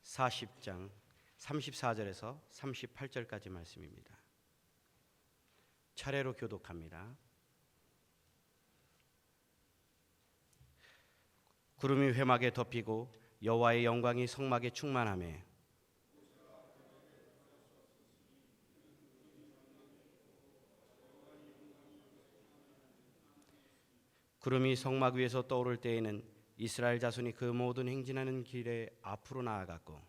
40장 34절에서 38절까지 말씀입니다. 차례로 교독합니다. 구름이 회막에 덮이고 여호와의 영광이 성막에 충만하며 구름이 성막 위에서 떠오를 때에는 이스라엘 자손이 그 모든 행진하는 길에 앞으로 나아갔고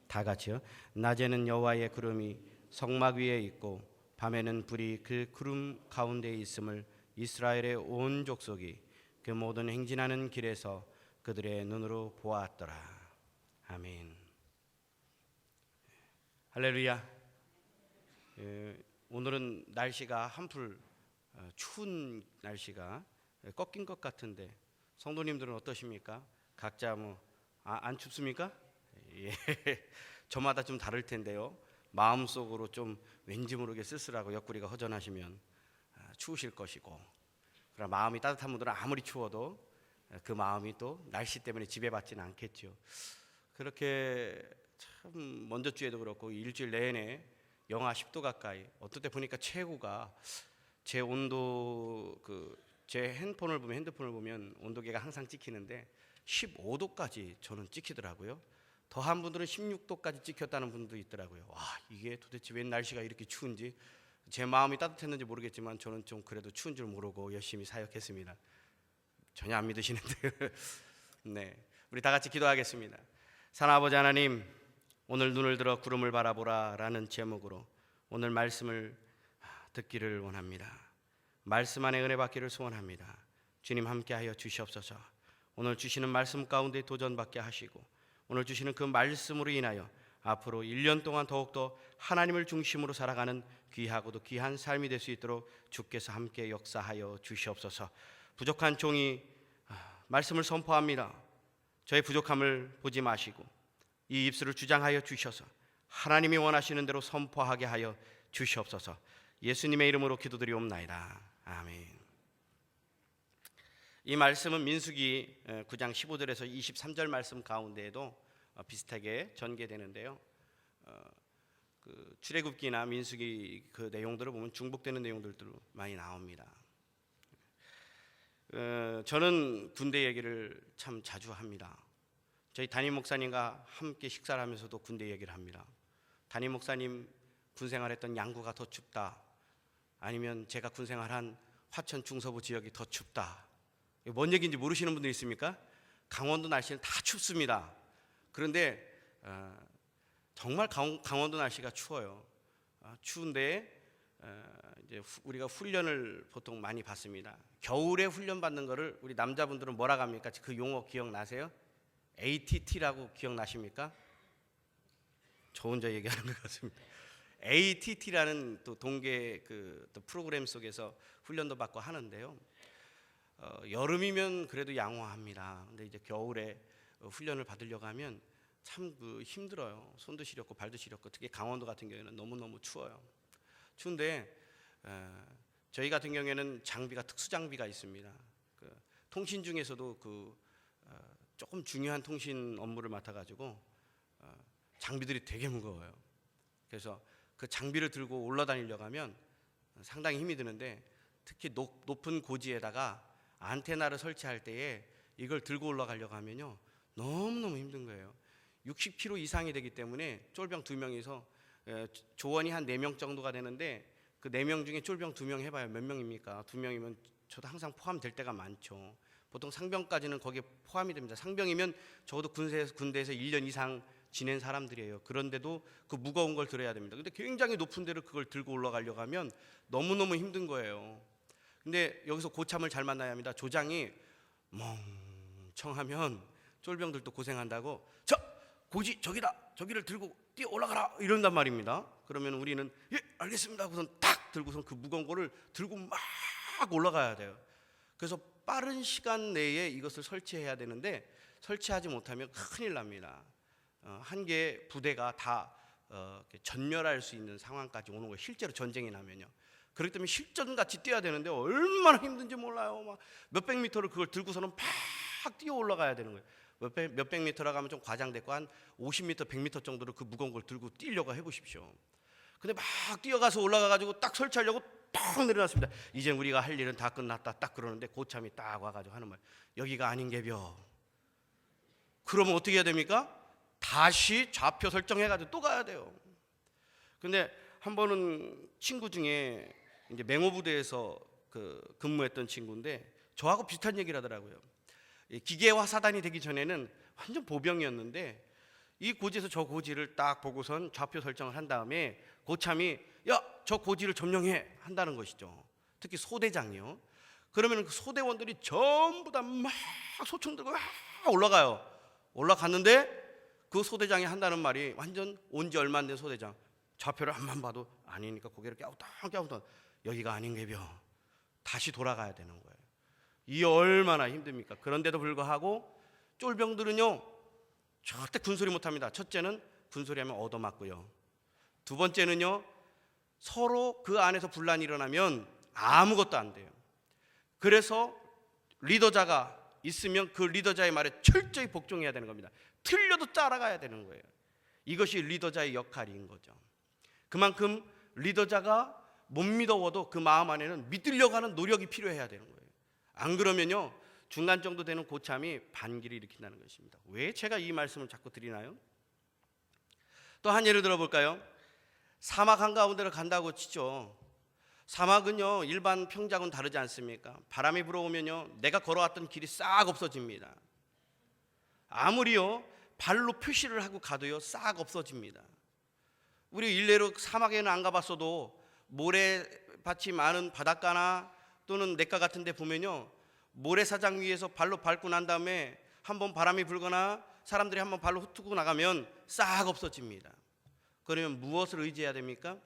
다 같이요. 낮에는 여호와의 구름이 성막 위에 있고 밤에는 불이 그 구름 가운데에 있음을 이스라엘의 온 족속이 그 모든 행진하는 길에서 그들의 눈으로 보았더라. 아멘. 할렐루야. 오늘은 날씨가 한풀 추운 날씨가 꺾인 것 같은데 성도님들은 어떠십니까? 각자 안 춥습니까? 예. 저마다 좀 다를 텐데요. 마음속으로 좀 왠지 모르게 쓸쓸하고 옆구리가 허전하시면 추우실 것이고, 그러나 마음이 따뜻한 분들은 아무리 추워도 그 마음이 또 날씨 때문에 지배받지는 않겠죠. 그렇게 참 먼저 주에도 그렇고 일주일 내내 영하 10도 가까이, 어떨 때 보니까 최고가 제 온도 제 핸드폰을 보면 온도계가 항상 찍히는데 15도까지 저는 찍히더라고요. 더한 분들은 16도까지 찍혔다는 분도 있더라고요. 와, 이게 도대체 웬 날씨가 이렇게 추운지, 제 마음이 따뜻했는지 모르겠지만 저는 좀 그래도 추운 줄 모르고 열심히 사역했습니다. 전혀 안 믿으시는데요. 네, 우리 다 같이 기도하겠습니다. 사랑아버지 하나님, 오늘 눈을 들어 구름을 바라보라 라는 제목으로 오늘 말씀을 듣기를 원합니다. 말씀 안에 은혜 받기를 소원합니다. 주님 함께하여 주시옵소서. 오늘 주시는 말씀 가운데 도전받게 하시고 오늘 주시는 그 말씀으로 인하여 앞으로 1년 동안 더욱더 하나님을 중심으로 살아가는 귀하고도 귀한 삶이 될 수 있도록 주께서 함께 역사하여 주시옵소서. 부족한 종이 말씀을 선포합니다. 저의 부족함을 보지 마시고 이 입술을 주장하여 주셔서 하나님이 원하시는 대로 선포하게 하여 주시옵소서. 예수님의 이름으로 기도드리옵나이다. 아멘. 이 말씀은 민수기 9장 15절에서 23절 말씀 가운데에도 비슷하게 전개되는데요. 그 출애굽기나 민수기 그 내용들을 보면 중복되는 내용들도 많이 나옵니다. 저는 군대 얘기를 참 자주 합니다. 저희 담임 목사님과 함께 식사를 하면서도 군대 얘기를 합니다. 담임 목사님 군생활했던 양구가 더 춥다, 아니면 제가 군생활한 화천 중서부 지역이 더 춥다. 뭔 얘기인지 모르시는 분들 있습니까? 강원도 날씨는 다 춥습니다. 그런데 정말 강원도 날씨가 추워요. 추운데 이제 우리가 훈련을 보통 많이 받습니다. 겨울에 훈련 받는 거를 우리 남자분들은 뭐라고 합니까? 그 용어 기억나세요? ATT라고 기억나십니까? 저 혼자 얘기하는 것 같습니다. ATT라는 또 동계 또 프로그램 속에서 훈련도 받고 하는데요. 여름이면 그래도 양호합니다. 근데 이제 겨울에 훈련을 받으려고 하면 참 힘들어요. 손도 시렵고 발도 시렵고, 특히 강원도 같은 경우에는 너무너무 추워요. 추운데 저희 같은 경우에는 장비가 특수 장비가 있습니다. 통신 중에서도 조금 중요한 통신 업무를 맡아가지고 장비들이 되게 무거워요. 그래서 그 장비를 들고 올라다니려고 하면 상당히 힘이 드는데, 특히 높은 고지에다가 안테나를 설치할 때에 이걸 들고 올라가려고 하면요 너무너무 힘든 거예요. 60kg 이상이 되기 때문에 쫄병 2명이서 조원이 한 4명 정도가 되는데, 그 4명 중에 쫄병 2명 해봐요. 몇 명입니까? 2명이면 저도 항상 포함될 때가 많죠. 보통 상병까지는 거기에 포함이 됩니다. 상병이면 적어도 군대에서 1년 이상 지낸 사람들이에요. 그런데도 그 무거운 걸 들어야 됩니다. 근데 굉장히 높은 데를 그걸 들고 올라가려고 하면 너무너무 힘든 거예요. 근데 여기서 고참을 잘 만나야 합니다. 조장이 멍청하면 쫄병들도 고생한다고, 저 고지 저기를 들고 뛰어 올라가라 이런단 말입니다. 그러면 우리는 예 알겠습니다 하고선 탁 들고선 그 무거운 거를 들고 막 올라가야 돼요. 그래서 빠른 시간 내에 이것을 설치해야 되는데 설치하지 못하면 큰일 납니다. 한 개의 부대가 다 전멸할 수 있는 상황까지 오는 거예요. 실제로 전쟁이 나면요. 그렇기 때문에 실전같이 뛰어야 되는데 얼마나 힘든지 몰라요. 막 몇백 미터를 그걸 들고서는 막 뛰어 올라가야 되는 거예요. 몇백 미터라 가면 좀 과장됐고 한 50m, 100m 정도로 그 무거운 걸 들고 뛰려고 해보십시오. 근데 막 뛰어가서 올라가가지고 딱 설치하려고 딱 내려놨습니다. 이제 우리가 할 일은 다 끝났다 딱 그러는데 고참이 딱 와가지고 하는 말, 여기가 아닌게벼. 그러면 어떻게 해야 됩니까? 다시 좌표 설정해가지고 또 가야 돼요. 근데 한 번은 친구 중에 이제 맹호부대에서 근무했던 친구인데 저하고 비슷한 얘기를 하더라고요. 기계화 사단이 되기 전에는 완전 보병이었는데 이 고지에서 저 고지를 딱 보고선 좌표 설정을 한 다음에 고참이 야, 저 고지를 점령해 한다는 것이죠. 특히 소대장이요. 그러면 그 소대원들이 전부 다 막 소총 들고 막 올라가요. 올라갔는데 그 소대장이 한다는 말이 완전 온 지 얼마 안 된 소대장, 좌표를 한번 봐도 아니니까 고개를 깨우다 여기가 아닌게벼. 다시 돌아가야 되는 거예요. 이 얼마나 힘듭니까? 그런데도 불구하고 쫄병들은요 절대 군소리 못합니다. 첫째는 군소리하면 얻어맞고요. 두 번째는요 서로 그 안에서 분란이 일어나면 아무것도 안 돼요. 그래서 리더자가 있으면 그 리더자의 말에 철저히 복종해야 되는 겁니다. 틀려도 따라가야 되는 거예요. 이것이 리더자의 역할인 거죠. 그만큼 리더자가 못 믿어워도 그 마음 안에는 믿으려고 하는 노력이 필요해야 되는 거예요. 안 그러면요 중간 정도 되는 고참이 반기를 일으킨다는 것입니다. 왜 제가 이 말씀을 자꾸 드리나요? 또 한 예를 들어볼까요? 사막 한가운데를 간다고 치죠. 사막은요 일반 평지하고는 다르지 않습니까? 바람이 불어오면요 내가 걸어왔던 길이 싹 없어집니다. 아무리요 발로 표시를 하고 가도요 싹 없어집니다. 우리 일례로 사막에는 안 가봤어도 모래밭이 많은 바닷가나 또는 냇가 같은 데 보면요 모래사장 위에서 발로 밟고 난 다음에 한번 바람이 불거나 사람들이 한번 발로 훑고 나가면 싹 없어집니다. 그러면 무엇을 의지해야 됩니까?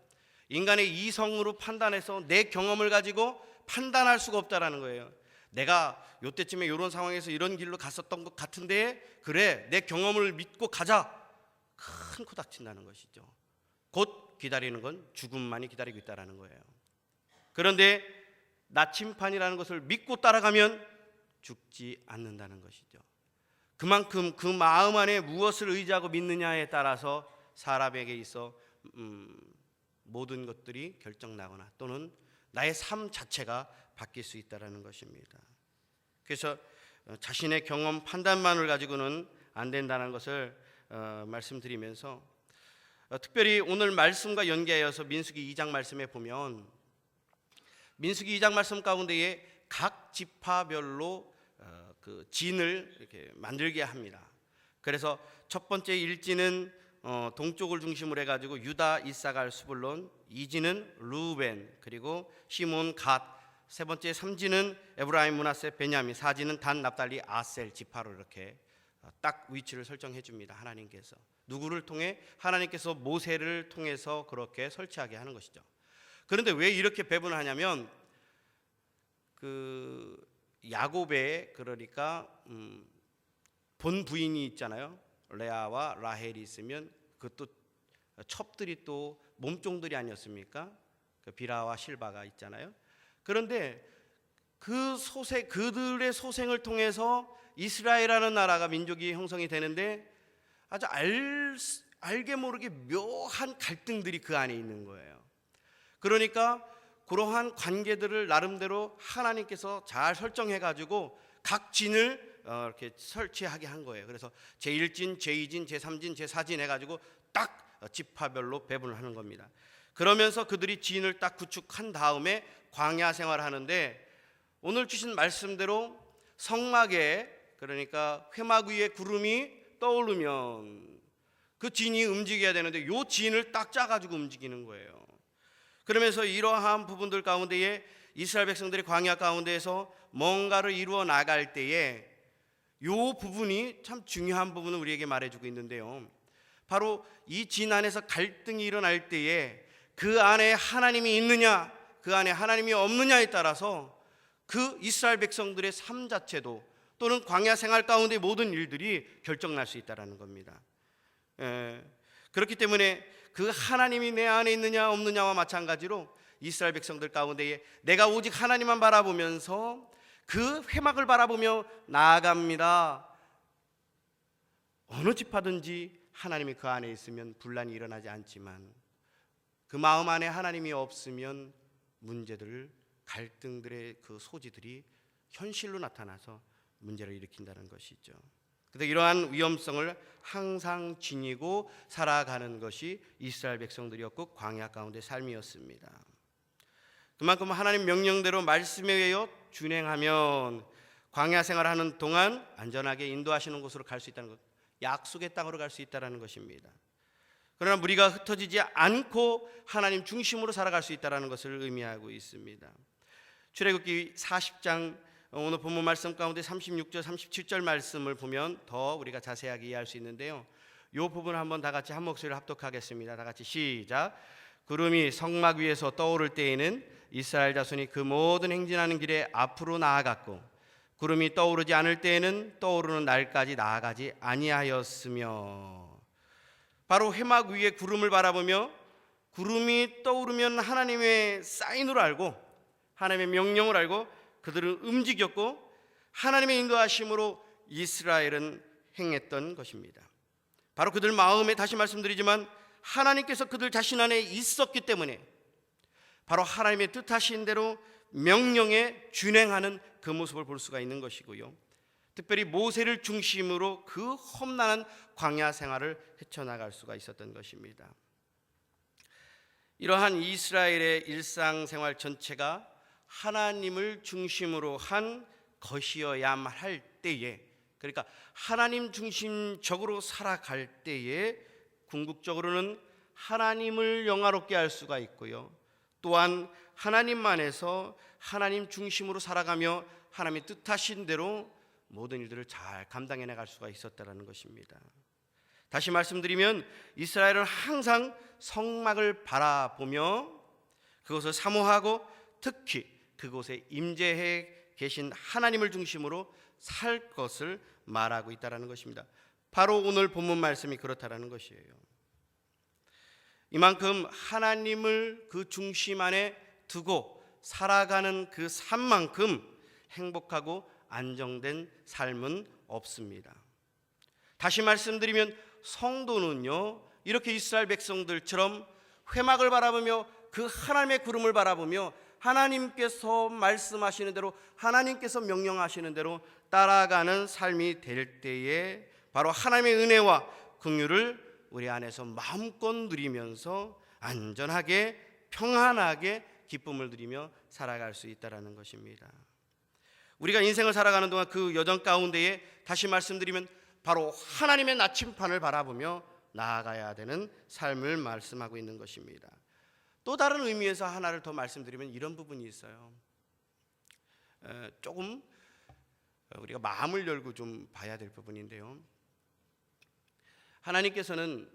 인간의 이성으로 판단해서 내 경험을 가지고 판단할 수가 없다라는 거예요. 내가 요때쯤에 이런 상황에서 이런 길로 갔었던 것 같은데 그래 내 경험을 믿고 가자. 큰 코 닥친다는 것이죠. 곧 기다리는 건 죽음만이 기다리고 있다는 거예요. 그런데 나침판이라는 것을 믿고 따라가면 죽지 않는다는 것이죠. 그만큼 그 마음 안에 무엇을 의지하고 믿느냐에 따라서 사람에게 있어 모든 것들이 결정나거나 또는 나의 삶 자체가 바뀔 수 있다는 것입니다. 그래서 자신의 경험 판단만을 가지고는 안 된다는 것을 말씀드리면서 특별히 오늘 말씀과 연계하여서 민수기 2장 말씀에 보면 민수기 2장 말씀 가운데에 각 지파별로 그 진을 이렇게 만들게 합니다. 그래서 첫 번째 1진은 동쪽을 중심으로 해가지고 유다, 이사갈, 스불론, 2진은 루벤, 그리고 시몬, 갓, 세 번째 3진은 에브라임, 므낫세, 베냐민, 4진은 단, 납달리, 아셀 지파로 이렇게 딱 위치를 설정해 줍니다. 하나님께서 누구를 통해? 하나님께서 모세를 통해서 그렇게 설치하게 하는 것이죠. 그런데 왜 이렇게 배분을 하냐면 그 야곱의 그러니까 본 부인이 있잖아요. 레아와 라헬이 있으면 그것도 첩들이 또 몸종들이 아니었습니까? 그 비라와 실바가 있잖아요. 그런데 그들의 소생을 통해서 이스라엘이라는 나라가 민족이 형성이 되는데 아주 알게 모르게 묘한 갈등들이 그 안에 있는 거예요. 그러니까 그러한 관계들을 나름대로 하나님께서 잘 설정해 가지고 각 진을 이렇게 설치하게 한 거예요. 그래서 제1진, 제2진, 제3진, 제4진 해가지고 딱 지파별로 배분을 하는 겁니다. 그러면서 그들이 진을 딱 구축한 다음에 광야 생활을 하는데 오늘 주신 말씀대로 성막에 그러니까 회막 위에 구름이 떠오르면 그 진이 움직여야 되는데 요 진을 딱 짜가지고 움직이는 거예요. 그러면서 이러한 부분들 가운데에 이스라엘 백성들이 광야 가운데에서 뭔가를 이루어 나갈 때에 요 부분이 참 중요한 부분을 우리에게 말해주고 있는데요. 바로 이 진 안에서 갈등이 일어날 때에 그 안에 하나님이 있느냐 그 안에 하나님이 없느냐에 따라서 그 이스라엘 백성들의 삶 자체도 또는 광야 생활 가운데 모든 일들이 결정날 수 있다는 겁니다. 그렇기 때문에 그 하나님이 내 안에 있느냐 없느냐와 마찬가지로 이스라엘 백성들 가운데에 내가 오직 하나님만 바라보면서 그 회막을 바라보며 나아갑니다. 어느 지파든지 하나님이 그 안에 있으면 분란이 일어나지 않지만 그 마음 안에 하나님이 없으면 문제들, 갈등들의 그 소지들이 현실로 나타나서 문제를 일으킨다는 것이죠. 그래서 이러한 위험성을 항상 지니고 살아가는 것이 이스라엘 백성들이었고 광야 가운데 삶이었습니다. 그만큼 하나님 명령대로 말씀에 의하여 준행하면 광야 생활하는 동안 안전하게 인도하시는 곳으로 갈 수 있다는 것, 약속의 땅으로 갈 수 있다는 것입니다. 그러나 무리가 흩어지지 않고 하나님 중심으로 살아갈 수 있다는 것을 의미하고 있습니다. 출애굽기 40장 오늘 본문 말씀 가운데 36절 37절 말씀을 보면 더 우리가 자세하게 이해할 수 있는데요, 이 부분을 한번 다 같이 한 목소리로 합독하겠습니다. 다 같이 시작. 구름이 성막 위에서 떠오를 때에는 이스라엘 자손이 그 모든 행진하는 길에 앞으로 나아갔고 구름이 떠오르지 않을 때에는 떠오르는 날까지 나아가지 아니하였으며. 바로 회막 위에 구름을 바라보며 구름이 떠오르면 하나님의 사인으로 알고 하나님의 명령을 알고 그들은 움직였고 하나님의 인도하심으로 이스라엘은 행했던 것입니다. 바로 그들 마음에, 다시 말씀드리지만 하나님께서 그들 자신 안에 있었기 때문에 바로 하나님의 뜻하신 대로 명령에 준행하는 그 모습을 볼 수가 있는 것이고요, 특별히 모세를 중심으로 그 험난한 광야 생활을 헤쳐나갈 수가 있었던 것입니다. 이러한 이스라엘의 일상생활 전체가 하나님을 중심으로 한 것이어야만 할 때에, 그러니까 하나님 중심적으로 살아갈 때에 궁극적으로는 하나님을 영화롭게 할 수가 있고요, 또한 하나님만에서 하나님 중심으로 살아가며 하나님의 뜻하신 대로 모든 일들을 잘 감당해 나갈 수가 있었다는 것입니다. 다시 말씀드리면 이스라엘은 항상 성막을 바라보며 그것을 사모하고 특히 그곳에 임재해 계신 하나님을 중심으로 살 것을 말하고 있다는 것입니다. 바로 오늘 본문 말씀이 그렇다는 것이에요. 이만큼 하나님을 그 중심 안에 두고 살아가는 그 삶만큼 행복하고 안정된 삶은 없습니다. 다시 말씀드리면 성도는요, 이렇게 이스라엘 백성들처럼 회막을 바라보며 그 하나님의 구름을 바라보며 하나님께서 말씀하시는 대로, 하나님께서 명령하시는 대로 따라가는 삶이 될 때에 바로 하나님의 은혜와 긍휼을 우리 안에서 마음껏 누리면서 안전하게 평안하게 기쁨을 누리며 살아갈 수 있다는 것입니다. 우리가 인생을 살아가는 동안 그 여정 가운데에 다시 말씀드리면 바로 하나님의 나침판을 바라보며 나아가야 되는 삶을 말씀하고 있는 것입니다. 또 다른 의미에서 하나를 더 말씀드리면 이런 부분이 있어요. 조금 우리가 마음을 열고 좀 봐야 될 부분인데요, 하나님께서는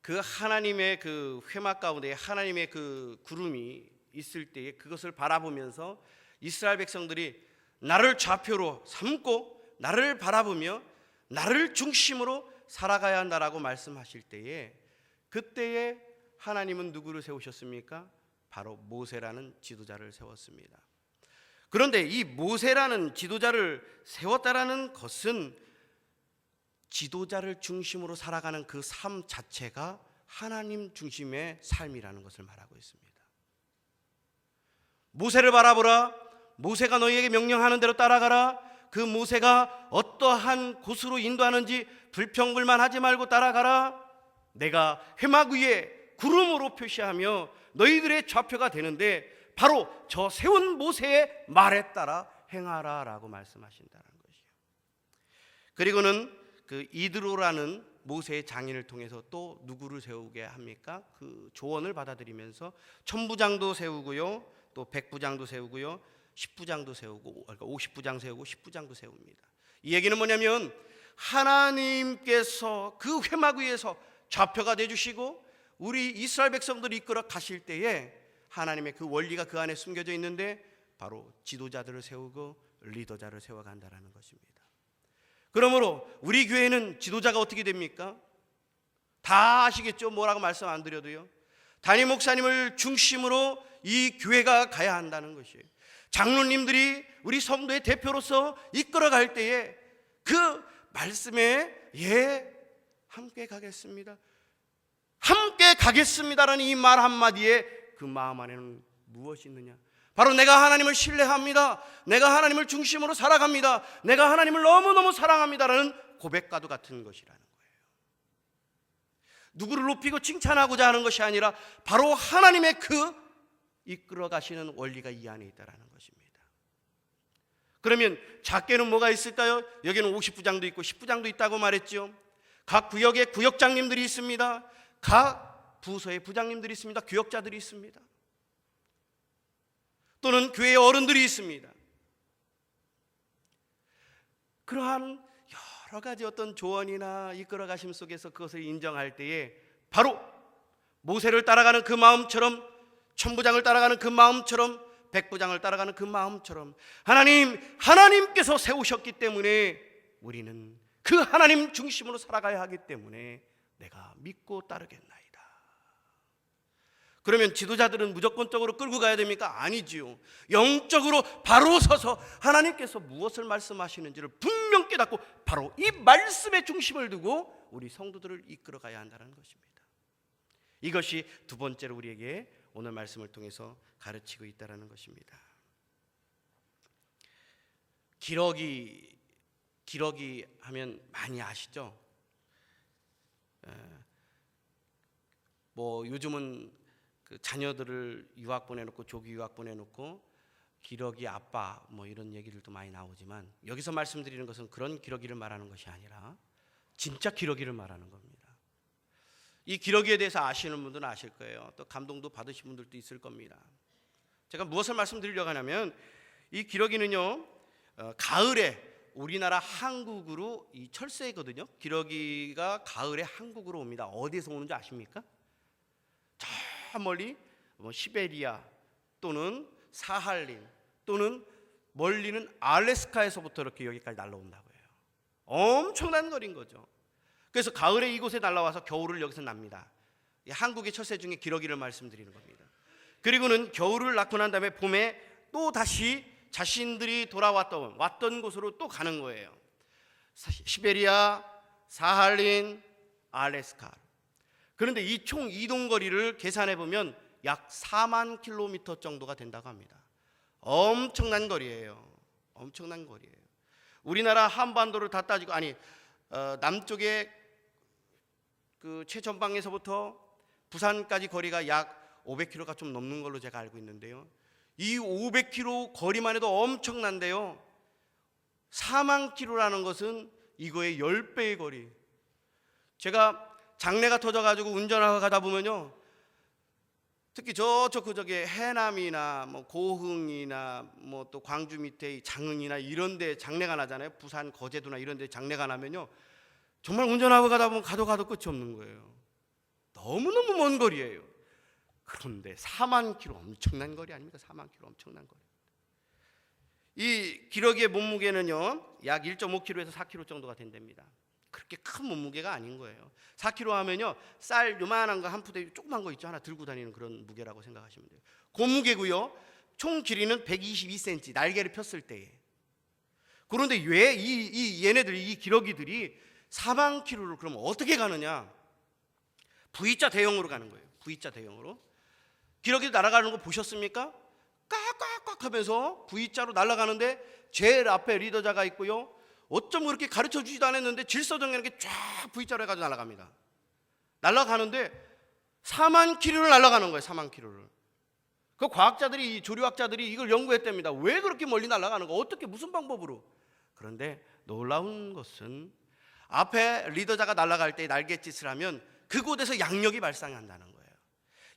그 하나님의 그 회막 가운데 하나님의 그 구름이 있을 때에 그것을 바라보면서 이스라엘 백성들이 나를 좌표로 삼고 나를 바라보며 나를 중심으로 살아가야 한다라고 말씀하실 때에, 그때에 하나님은 누구를 세우셨습니까? 바로 모세라는 지도자를 세웠습니다. 그런데 이 모세라는 지도자를 세웠다라는 것은 지도자를 중심으로 살아가는 그 삶 자체가 하나님 중심의 삶이라는 것을 말하고 있습니다. 모세를 바라보라, 모세가 너희에게 명령하는 대로 따라가라, 그 모세가 어떠한 곳으로 인도하는지 불평불만하지 말고 따라가라, 내가 회막 위에 구름으로 표시하며 너희들의 좌표가 되는데 바로 저 세운 모세의 말에 따라 행하라 라고 말씀하신다는 것이요. 그리고는 그 이드로라는 모세의 장인을 통해서 또 누구를 세우게 합니까? 그 조언을 받아들이면서 천부장도 세우고요, 또 백부장도 세우고요, 10부장도 세우고, 그러니까 50부장 세우고 10부장도 세웁니다. 이 얘기는 뭐냐면 하나님께서 그 회막 위에서 좌표가 되주시고 우리 이스라엘 백성들이 이끌어 가실 때에 하나님의 그 원리가 그 안에 숨겨져 있는데 바로 지도자들을 세우고 리더자를 세워간다는 것입니다. 그러므로 우리 교회는 지도자가 어떻게 됩니까? 다 아시겠죠? 뭐라고 말씀 안 드려도요, 담임 목사님을 중심으로 이 교회가 가야 한다는 것이에요. 장로님들이 우리 성도의 대표로서 이끌어갈 때에 그 말씀에 함께 가겠습니다, 함께 가겠습니다라는 이 말 한마디에 그 마음 안에는 무엇이 있느냐? 바로 내가 하나님을 신뢰합니다, 내가 하나님을 중심으로 살아갑니다, 내가 하나님을 너무너무 사랑합니다라는 고백과도 같은 것이라는 거예요. 누구를 높이고 칭찬하고자 하는 것이 아니라 바로 하나님의 그 이끌어 가시는 원리가 이 안에 있다는 것입니다. 그러면 작게는 뭐가 있을까요? 여기는 50부장도 있고 10부장도 있다고 말했죠. 각 구역에 구역장님들이 있습니다. 각 부서에 부장님들이 있습니다. 교역자들이 있습니다. 또는 교회의 어른들이 있습니다. 그러한 여러 가지 어떤 조언이나 이끌어 가심 속에서 그것을 인정할 때에 바로 모세를 따라가는 그 마음처럼, 천부장을 따라가는 그 마음처럼, 백부장을 따라가는 그 마음처럼 하나님께서 세우셨기 때문에 우리는 그 하나님 중심으로 살아가야 하기 때문에 내가 믿고 따르겠나이다. 그러면 지도자들은 무조건적으로 끌고 가야 됩니까? 아니지요. 영적으로 바로 서서 하나님께서 무엇을 말씀하시는지를 분명 깨닫고 바로 이 말씀의 중심을 두고 우리 성도들을 이끌어 가야 한다는 것입니다. 이것이 두 번째로 우리에게 오늘 말씀을 통해서 가르치고 있다는 것입니다. 기러기 하면 많이 아시죠? 뭐 요즘은 그 자녀들을 유학 보내놓고 조기 유학 보내놓고 기러기 아빠 뭐 이런 얘기들도 많이 나오지만 여기서 말씀드리는 것은 그런 기러기를 말하는 것이 아니라 진짜 기러기를 말하는 겁니다. 이 기러기에 대해서 아시는 분들은 아실 거예요. 또 감동도 받으신 분들도 있을 겁니다. 제가 무엇을 말씀드리려고 하냐면 이 기러기는요, 가을에 우리나라 한국으로 이 철새거든요. 기러기가 가을에 한국으로 옵니다. 어디에서 오는지 아십니까? 저 멀리 뭐 시베리아 또는 사할린 또는 멀리는 알래스카에서부터 이렇게 여기까지 날라온다고 해요. 엄청난 거리인 거죠. 그래서 가을에 이곳에 날라와서 겨울을 여기서 납니다. 한국의 철새 중에 기러기를 말씀드리는 겁니다. 그리고는 겨울을 낳고 난 다음에 봄에 또 다시 자신들이 왔던 곳으로 또 가는 거예요. 시베리아, 사할린, 알래스카. 그런데 이 총 이동 거리를 계산해 보면 약 4만 킬로미터 정도가 된다고 합니다. 엄청난 거리예요. 엄청난 거리예요. 우리나라 한반도를 다 따지고 남쪽에 그 최전방에서부터 부산까지 거리가 약 500km가 좀 넘는 걸로 제가 알고 있는데요. 이 500km 거리만 해도 엄청난데요. 4만 킬로라는 것은 이거의 10배의 거리. 제가 장례가 터져가지고 운전하고 가다 보면요, 특히 저기 해남이나 뭐 고흥이나 뭐 또 광주 밑에 장흥이나 이런데 장례가 나잖아요. 부산 거제도나 이런데 장례가 나면요, 정말 운전하고 가다 보면 가도 끝이 없는 거예요. 너무너무 먼 거리예요. 그런데 4만 킬로 엄청난 거리 아닙니까? 4만 킬로 엄청난 거리. 이 기러기의 몸무게는요 약 1.5kg에서 4kg 정도가 된답니다. 그렇게 큰 몸무게가 아닌 거예요. 4kg 하면요 쌀 요만한 거 한 푸대 조그만 거 있죠, 하나 들고 다니는 그런 무게라고 생각하시면 돼요. 그 무게고요. 총 길이는 122cm, 날개를 폈을 때에. 그런데 왜 얘네들이, 이 기러기들이 4만 킬로를 그럼 어떻게 가느냐? V자 대형으로 가는 거예요. V자 대형으로. 기러기 날아가는 거 보셨습니까? 꽉꽉꽉 하면서 V자로 날아가는데 제일 앞에 리더자가 있고요, 어쩜 그렇게 가르쳐 주지도 않았는데 질서정연하게 쫙 V자로 해가지고 날아갑니다. 날아가는데 4만 킬로를 날아가는 거예요. 4만 킬로를. 그 과학자들이, 조류학자들이 이걸 연구했답니다. 왜 그렇게 멀리 날아가는 거? 어떻게, 무슨 방법으로? 그런데 놀라운 것은 앞에 리더자가 날아갈 때 날갯짓을 하면 그곳에서 양력이 발생한다는 거예요.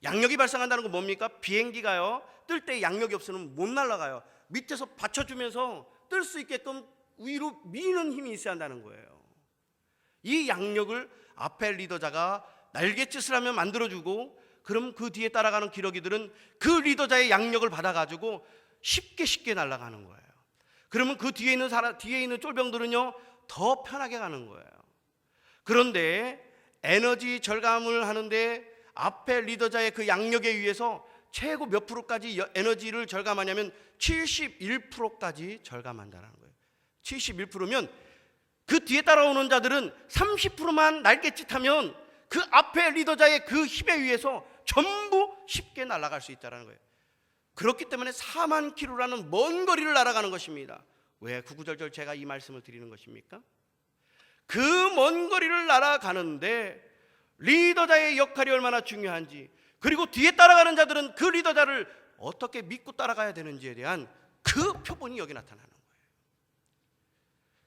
양력이 발생한다는 건 뭡니까? 비행기가요 뜰 때 양력이 없으면 못 날아가요. 밑에서 받쳐주면서 뜰 수 있게끔 위로 미는 힘이 있어야 한다는 거예요. 이 양력을 앞에 리더자가 날갯짓을 하면 만들어주고, 그럼 그 뒤에 따라가는 기러기들은 그 리더자의 양력을 받아가지고 쉽게 날아가는 거예요. 그러면 그 뒤에 있는 쫄병들은요 더 편하게 가는 거예요. 그런데 에너지 절감을 하는데 앞에 리더자의 그 양력에 의해서 최고 몇 프로까지 에너지를 절감하냐면 71%까지 절감한다는 거예요. 71%면 그 뒤에 따라오는 자들은 30%만 날갯짓하면 그 앞에 리더자의 그 힘에 의해서 전부 쉽게 날아갈 수 있다는 거예요. 그렇기 때문에 4만 킬로라는 먼 거리를 날아가는 것입니다. 왜 구구절절 제가 이 말씀을 드리는 것입니까? 그 먼 거리를 날아가는데 리더자의 역할이 얼마나 중요한지, 그리고 뒤에 따라가는 자들은 그 리더자를 어떻게 믿고 따라가야 되는지에 대한 그 표본이 여기 나타나는 거예요.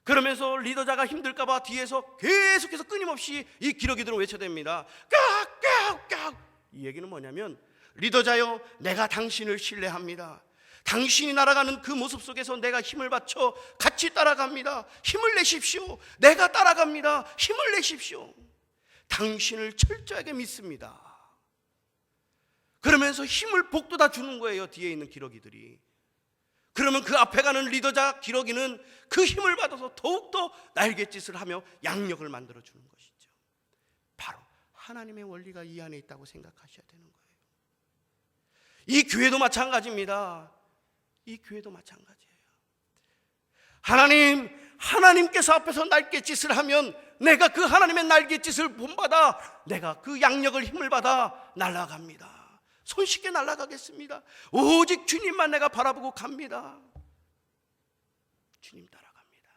그러면서 리더자가 힘들까 봐 뒤에서 계속해서 끊임없이 이 기러기들은 외쳐댑니다. 깍깍깍. 이 얘기는 뭐냐면, 리더자여, 내가 당신을 신뢰합니다. 당신이 날아가는 그 모습 속에서 내가 힘을 받쳐 같이 따라갑니다. 힘을 내십시오. 내가 따라갑니다. 힘을 내십시오. 당신을 철저하게 믿습니다. 그러면서 힘을 북돋아 주는 거예요, 뒤에 있는 기러기들이. 그러면 그 앞에 가는 리더자 기러기는 그 힘을 받아서 더욱더 날갯짓을 하며 양력을 만들어 주는 것이죠. 바로 하나님의 원리가 이 안에 있다고 생각하셔야 되는 거예요. 이 교회도 마찬가지입니다. 이 교회도 마찬가지예요. 하나님께서 앞에서 날갯짓을 하면 내가 그 하나님의 날갯짓을 본받아 내가 그 양력을 힘을 받아 날아갑니다. 손쉽게 날아가겠습니다. 오직 주님만 내가 바라보고 갑니다. 주님 따라갑니다.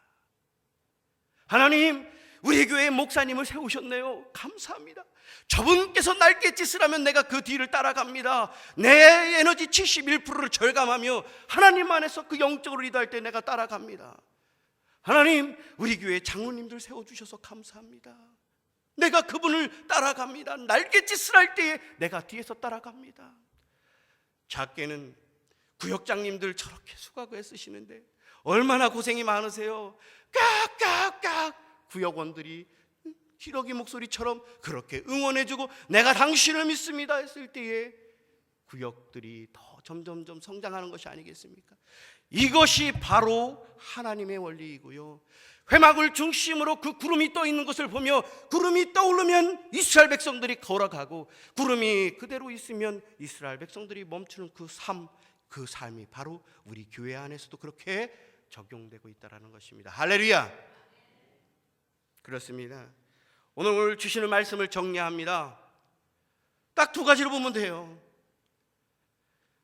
하나님, 우리 교회에 목사님을 세우셨네요. 감사합니다. 저분께서 날갯짓을 하면 내가 그 뒤를 따라갑니다. 내 에너지 71%를 절감하며 하나님 안에서 그 영적으로 리더할 때 내가 따라갑니다. 하나님, 우리 교회에 장로님들 세워주셔서 감사합니다. 내가 그분을 따라갑니다. 날갯짓을 할 때에 내가 뒤에서 따라갑니다. 작게는 구역장님들 저렇게 수고하고 애쓰시는데 얼마나 고생이 많으세요. 깍깍깍 구역원들이 기러기 목소리처럼 그렇게 응원해주고 내가 당신을 믿습니다 했을 때에 구역들이 더 점점점 성장하는 것이 아니겠습니까? 이것이 바로 하나님의 원리이고요. 회막을 중심으로 그 구름이 떠 있는 것을 보며 구름이 떠오르면 이스라엘 백성들이 걸어가고 구름이 그대로 있으면 이스라엘 백성들이 멈추는 그 삶이 바로 우리 교회 안에서도 그렇게 적용되고 있다는 것입니다. 할렐루야. 그렇습니다. 오늘 주시는 말씀을 정리합니다. 딱 두 가지로 보면 돼요.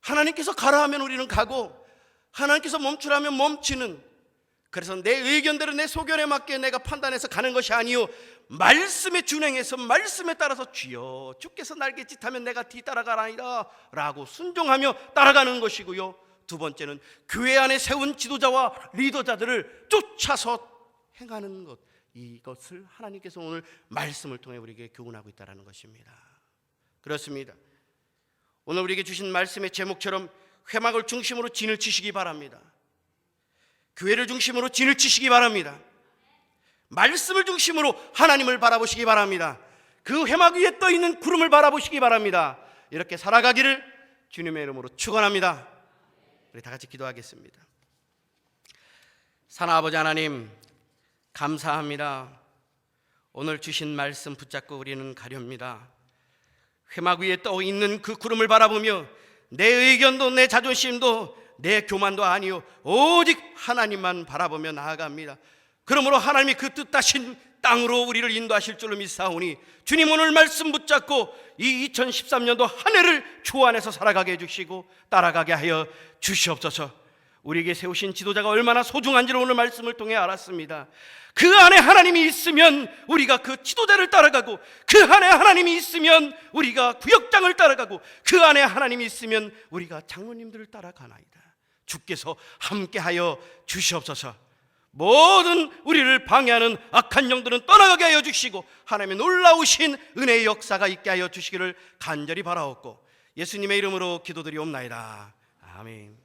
하나님께서 가라 하면 우리는 가고 하나님께서 멈추라면 멈추는, 그래서 내 의견대로 내 소견에 맞게 내가 판단해서 가는 것이 아니요 말씀에 준행해서 말씀에 따라서 주여 주께서 날갯짓하면 내가 뒤따라가라니라 라고 순종하며 따라가는 것이고요. 두 번째는 교회 안에 세운 지도자와 리더자들을 쫓아서 행하는 것, 이것을 하나님께서 오늘 말씀을 통해 우리에게 교훈하고 있다는 것입니다. 그렇습니다. 오늘 우리에게 주신 말씀의 제목처럼 회막을 중심으로 진을 치시기 바랍니다. 교회를 중심으로 진을 치시기 바랍니다. 말씀을 중심으로 하나님을 바라보시기 바랍니다. 그 회막 위에 떠있는 구름을 바라보시기 바랍니다. 이렇게 살아가기를 주님의 이름으로 축원합니다. 우리 다 같이 기도하겠습니다. 사랑아버지 하나님, 감사합니다. 오늘 주신 말씀 붙잡고 우리는 가렵니다. 회막 위에 떠있는 그 구름을 바라보며 내 의견도 내 자존심도 내 교만도 아니요 오직 하나님만 바라보며 나아갑니다. 그러므로 하나님이 그 뜻하신 땅으로 우리를 인도하실 줄로 믿사오니 주님 오늘 말씀 붙잡고 이 2013년도 한 해를 주 안에서 살아가게 해주시고 따라가게 하여 주시옵소서. 우리에게 세우신 지도자가 얼마나 소중한지를 오늘 말씀을 통해 알았습니다. 그 안에 하나님이 있으면 우리가 그 지도자를 따라가고, 그 안에 하나님이 있으면 우리가 구역장을 따라가고, 그 안에 하나님이 있으면 우리가 장로님들을 따라가나이다. 주께서 함께하여 주시옵소서. 모든 우리를 방해하는 악한 영들은 떠나가게 하여 주시고 하나님의 놀라우신 은혜의 역사가 있게 하여 주시기를 간절히 바라옵고 예수님의 이름으로 기도드리옵나이다. 아멘.